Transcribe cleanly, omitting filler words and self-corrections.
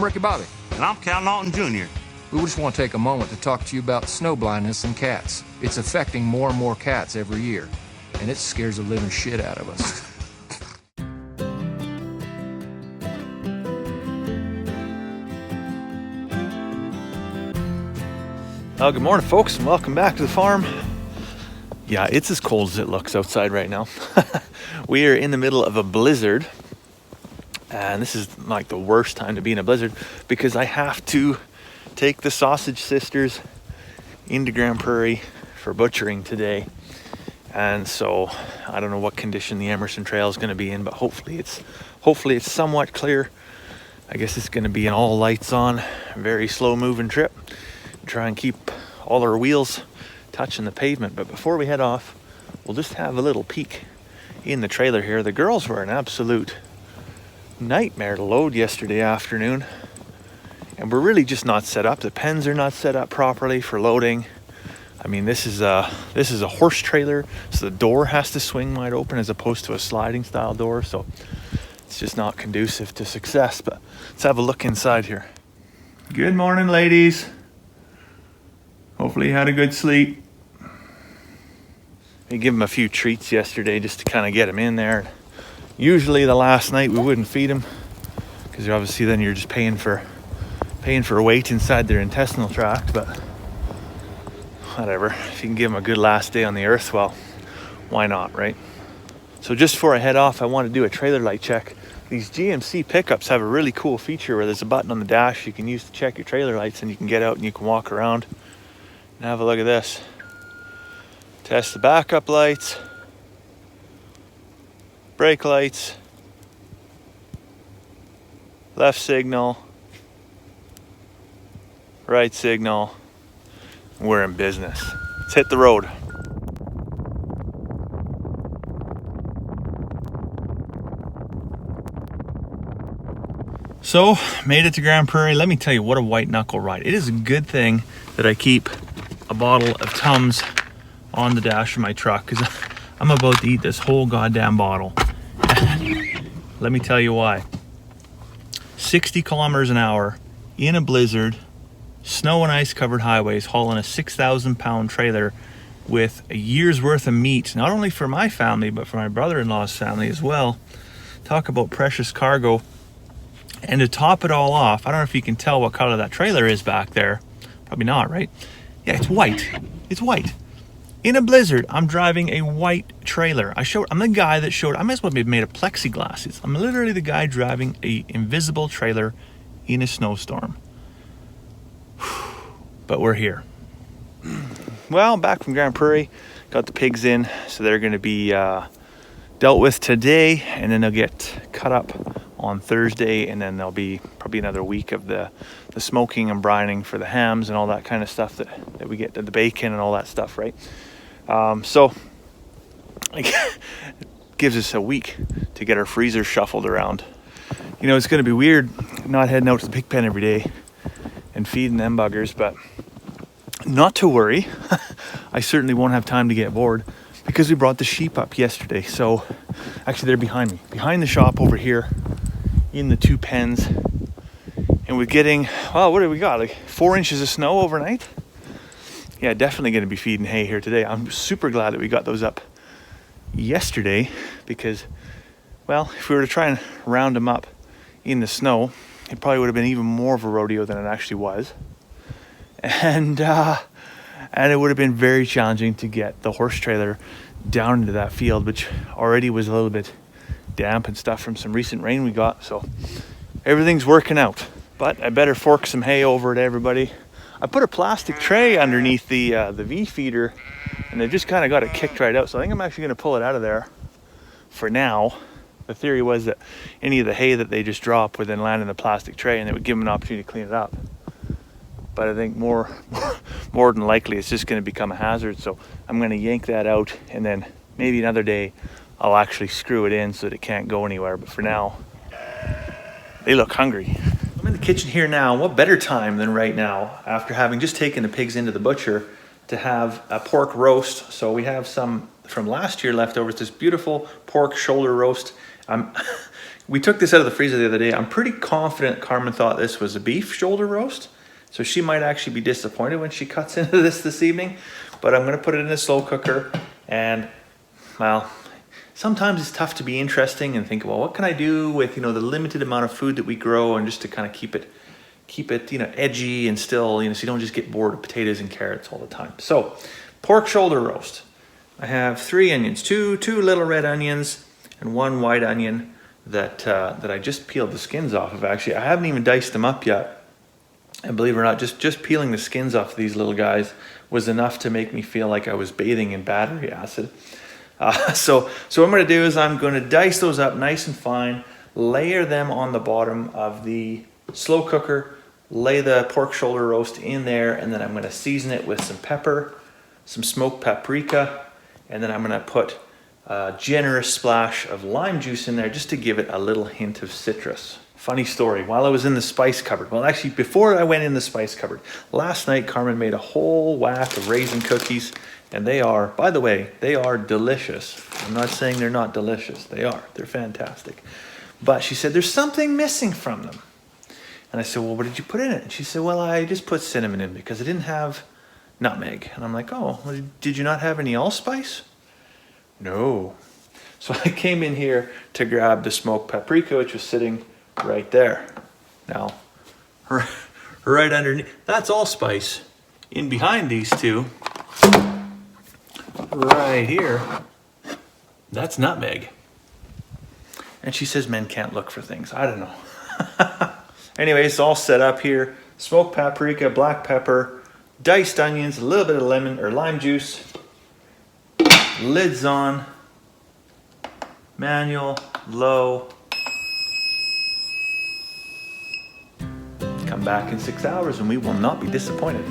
Ricky Bobby. And I'm Cal Naughton Jr. We just want to take a moment to talk to you about snow blindness in cats. It's affecting more and more cats every year, and it scares the living shit out of us. Well, good morning, folks, and welcome back to the farm. Yeah, it's as cold as it looks outside right now. We are in the middle of a blizzard, and this is like the worst time to be in a blizzard because I have to take the sausage sisters into Grand Prairie for butchering today. And so I don't know what condition the Emerson Trail is going to be in, but hopefully it's somewhat clear. I guess it's going to be an all lights on, very slow moving trip. Try and keep all our wheels touching the pavement. But before we head off, we'll just have a little peek in the trailer here. The girls were an absolute nightmare to load yesterday afternoon, and we're really just not set up. The pens are not set up properly for loading. I mean, this is a horse trailer, so the door has to swing wide open as opposed to a sliding style door, so it's just not conducive to success. But let's have a look inside here. Good morning, ladies. Hopefully you had a good sleep. We gave them a few treats yesterday just to kind of get them in there. Usually the last night we wouldn't feed them because obviously then you're just paying for a weight inside their intestinal tract, but whatever. If you can give them a good last day on the earth, well, why not, right? So just before I head off, I want to do a trailer light check. These GMC pickups have a really cool feature where there's a button on the dash you can use to check your trailer lights, and you can get out and you can walk around and have a look at this. Test the backup lights, brake lights, left signal, right signal. We're in business. Let's hit the road. So, made it to Grand Prairie. Let me tell you, what a white knuckle ride. It is a good thing that I keep a bottle of Tums on the dash of my truck because I'm about to eat this whole goddamn bottle. Let me tell you why. 60 kilometers an hour in a blizzard, snow and ice covered highways, hauling a 6,000 pound trailer with a year's worth of meat, not only for my family, but for my brother-in-law's family as well. Talk about precious cargo. And to top it all off, I don't know if you can tell what color that trailer is back there. Probably not, right? Yeah, it's white. It's white. In a blizzard, I'm driving a white trailer. I'm the guy that showed, I might as well be made of plexiglass. I'm literally the guy driving a invisible trailer in a snowstorm. But we're here. Well, back from Grand Prairie, got the pigs in, so they're going to be dealt with today, and then they'll get cut up on Thursday, and then there'll be probably another week of the smoking and brining for the hams and all that kind of stuff that we get, the bacon and all that stuff, right? So it gives us a week to get our freezer shuffled around. You know, it's going to be weird not heading out to the pig pen every day and feeding them buggers, but not to worry. I certainly won't have time to get bored because we brought the sheep up yesterday. So actually they're behind me, behind the shop over here in the two pens. And we're getting, well, what do we got? Like 4 inches of snow overnight? Yeah, definitely going to be feeding hay here today. I'm super glad that we got those up yesterday because, well, if we were to try and round them up in the snow, it probably would have been even more of a rodeo than it actually was. And it would have been very challenging to get the horse trailer down into that field, which already was a little bit damp and stuff from some recent rain we got. So everything's working out. But I better fork some hay over to everybody. I put a plastic tray underneath the V feeder, and they just kind of got it kicked right out. So I think I'm actually going to pull it out of there for now. The theory was that any of the hay that they just drop would then land in the plastic tray, and it would give them an opportunity to clean it up. But I think more than likely it's just going to become a hazard. So I'm going to yank that out, and then maybe another day I'll actually screw it in so that it can't go anywhere. But for now, they look hungry. I'm in the kitchen here now. What better time than right now, after having just taken the pigs into the butcher, to have a pork roast. So we have some from last year left over. It's this beautiful pork shoulder roast. I'm We took this out of the freezer the other day. I'm pretty confident Carmen thought this was a beef shoulder roast. So she might actually be disappointed when she cuts into this evening. But I'm going to put it in a slow cooker. And, well, sometimes it's tough to be interesting and think, well, what can I do with, you know, the limited amount of food that we grow, and just to kind of keep it, you know, edgy and still, you know, so you don't just get bored of potatoes and carrots all the time. So, pork shoulder roast. I have 3 onions, two little red onions and 1 white onion that I just peeled the skins off of. Actually, I haven't even diced them up yet. And believe it or not, just peeling the skins off of these little guys was enough to make me feel like I was bathing in battery acid. So what I'm going to do is I'm going to dice those up nice and fine, layer them on the bottom of the slow cooker, lay the pork shoulder roast in there, and then I'm going to season it with some pepper, some smoked paprika, and then I'm going to put a generous splash of lime juice in there just to give it a little hint of citrus. Funny story, while I was in the spice cupboard, well actually before I went in the spice cupboard, last night Carmen made a whole whack of raisin cookies, and they are, by the way, they are delicious. I'm not saying they're not delicious, they're fantastic. But she said, there's something missing from them. And I said, well, what did you put in it? And she said, well, I just put cinnamon in because I didn't have nutmeg. And I'm like, oh, well, did you not have any allspice? No. So I came in here to grab the smoked paprika, which was sitting right there. Now, right underneath, that's allspice. In behind these two, right here, that's nutmeg. And she says men can't look for things. I don't know. Anyway, it's all set up here. Smoked paprika, black pepper, diced onions, a little bit of lemon or lime juice. Lids on. Manual, low. Come back in 6 hours and we will not be disappointed.